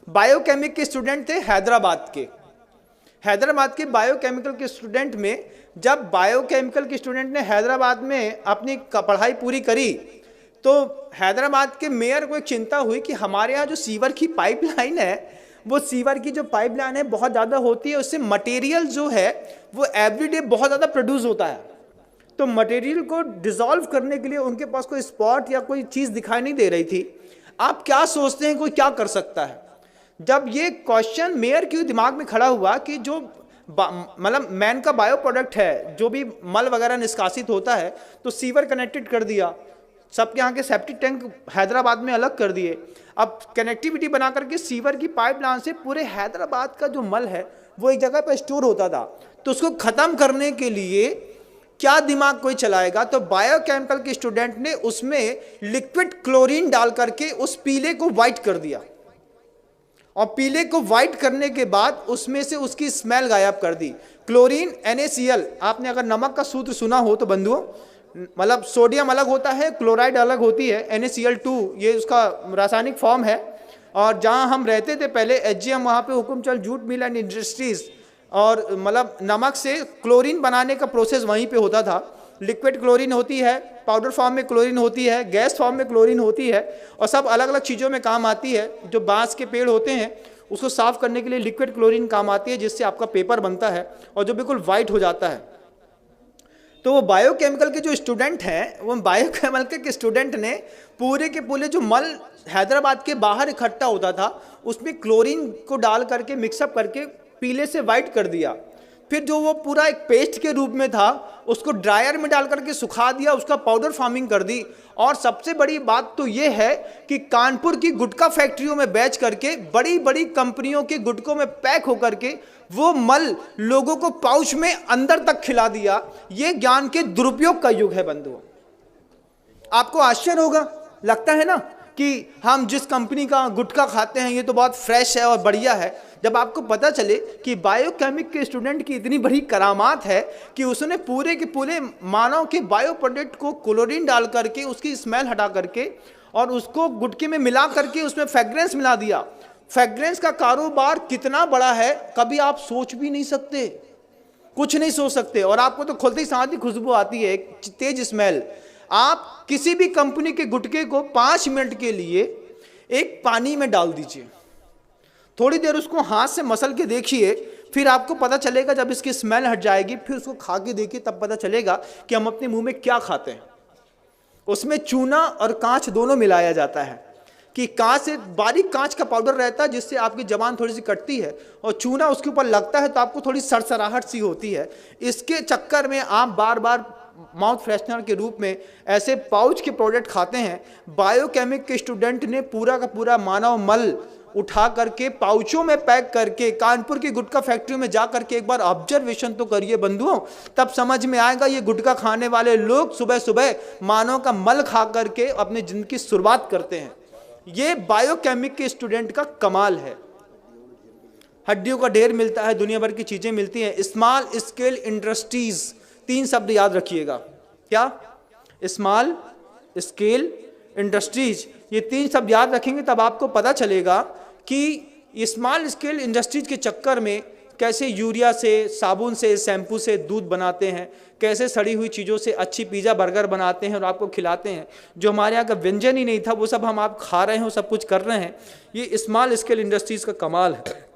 Biochemic के student थे हैदराबाद के बायोकेमिकल के स्टूडेंट में, जब बायोकेमिकल के स्टूडेंट ने हैदराबाद में अपनी पढ़ाई पूरी करी तो हैदराबाद के मेयर को एक चिंता हुई कि हमारे यहाँ जो सीवर की पाइपलाइन है, वो सीवर की जो पाइपलाइन है बहुत ज़्यादा होती है, उससे मटेरियल जो है वो एवरीडे बहुत ज़्यादा प्रोड्यूस होता है। तो मटेरियल को डिसॉल्व करने के लिए उनके पास कोई स्पॉट या कोई चीज़ दिखाई नहीं दे रही थी। आप क्या सोचते हैं कोई क्या कर सकता है? जब ये क्वेश्चन मेयर के दिमाग में खड़ा हुआ कि जो मतलब मैन का बायो प्रोडक्ट है, जो भी मल वगैरह निष्कासित होता है, तो सीवर कनेक्टेड कर दिया, सबके यहाँ के सेप्टिक टैंक हैदराबाद में अलग कर दिए। अब कनेक्टिविटी बना करके सीवर की पाइपलाइन से पूरे हैदराबाद का जो मल है वो एक जगह पर स्टोर होता था, तो उसको ख़त्म करने के लिए क्या दिमाग कोई चलाएगा? तो बायोकेमिकल के स्टूडेंट ने उसमें लिक्विड क्लोरीन डाल करके उस पीले को वाइट कर दिया, और पीले को वाइट करने के बाद उसमें से उसकी स्मेल गायब कर दी। क्लोरीन NaCl, आपने अगर नमक का सूत्र सुना हो तो बंधुओं, मतलब सोडियम अलग होता है, क्लोराइड अलग होती है, NaCl2 ये उसका रासायनिक फॉर्म है। और जहाँ हम रहते थे पहले HGM, वहाँ पे Hukumchand jute mill and industries, और मतलब नमक से क्लोरीन बनाने का प्रोसेस वहीं पे होता था। लिक्विड क्लोरीन होती है, पाउडर फॉर्म में क्लोरीन होती है, गैस फॉर्म में क्लोरीन होती है, और सब अलग अलग चीज़ों में काम आती है। जो बांस के पेड़ होते हैं उसको साफ़ करने के लिए लिक्विड क्लोरीन काम आती है, जिससे आपका पेपर बनता है और जो बिल्कुल वाइट हो जाता है। तो वो बायोकेमिकल के जो स्टूडेंट हैं, वो बायोकेमिकल के स्टूडेंट ने पूरे के पूरे जो मल हैदराबाद के बाहर इकट्ठा होता था उसमें क्लोरीन को डाल करके मिक्सअप करके पीले से वाइट कर दिया। फिर जो वो पूरा एक पेस्ट के रूप में था उसको ड्रायर में डाल करके सुखा दिया, उसका पाउडर फार्मिंग कर दी। और सबसे बड़ी बात तो ये है कि कानपुर की गुटखा फैक्ट्रियों में बेच करके बड़ी बड़ी कंपनियों के गुटकों में पैक होकर के वो मल लोगों को पाउच में अंदर तक खिला दिया। ये ज्ञान के दुरुपयोग का युग है बंधुओं। आपको आश्चर्य होगा, लगता है ना कि हम जिस कंपनी का गुटखा खाते हैं ये तो बहुत फ्रेश है और बढ़िया है। जब आपको पता चले कि बायोकेमिक के स्टूडेंट की इतनी बड़ी करामात है कि उसने पूरे के पूरे मानव के बायो प्रोडक्ट को क्लोरीन डाल करके उसकी स्मेल हटा करके और उसको गुटके में मिला करके उसमें फ्रेग्रेंस मिला दिया। फ्रेग्रेंस का कारोबार कितना बड़ा है कभी आप सोच भी नहीं सकते, कुछ नहीं सोच सकते। और आपको तो खुलते ही साथ ही खुशबू आती है, एक तेज स्मेल। आप किसी भी कंपनी के गुटके को 5 मिनट के लिए एक पानी में डाल दीजिए, थोड़ी देर उसको हाथ से मसल के देखिए, फिर आपको पता चलेगा, जब इसकी स्मेल हट जाएगी फिर उसको खा के देखिए, तब पता चलेगा कि हम अपने मुंह में क्या खाते हैं। उसमें चूना और कांच दोनों मिलाया जाता है कि कांच से बारीक कांच का पाउडर रहता है जिससे आपकी जबान थोड़ी सी कटती है, और चूना उसके ऊपर लगता है तो आपको थोड़ी सरसराहट सी होती है। इसके चक्कर में आप बार बार माउथ फ्रेशनर के रूप में ऐसे पाउच के प्रोडक्ट खाते हैं। बायोकेमिक के स्टूडेंट ने पूरा का पूरा मानव मल उठा करके पाउचों में पैक करके कानपुर की गुटखा फैक्ट्री में जा करके एक बार ऑब्जर्वेशन तो करिए बंधुओं, तब समझ में आएगा ये गुटखा खाने वाले लोग सुबह सुबह मानव का मल खा करके अपनी जिंदगी की शुरुआत करते हैं। ये बायोकेमिक के स्टूडेंट का कमाल है। हड्डियों का ढेर मिलता है, दुनिया भर की चीजें मिलती हैं। स्मॉल स्केल इंडस्ट्रीज, 3 शब्द याद रखिएगा। क्या? स्मॉल स्केल इंडस्ट्रीज, ये 3 शब्द याद रखेंगे तब आपको पता चलेगा कि स्मॉल स्केल इंडस्ट्रीज के चक्कर में कैसे यूरिया से, साबुन से, शैम्पू से दूध बनाते हैं, कैसे सड़ी हुई चीज़ों से अच्छी पिज़्ज़ा बर्गर बनाते हैं और आपको खिलाते हैं। जो हमारे यहाँ का व्यंजन ही नहीं था वो सब हम आप खा रहे हैं, सब कुछ कर रहे हैं। ये स्मॉल स्केल इंडस्ट्रीज़ का कमाल है।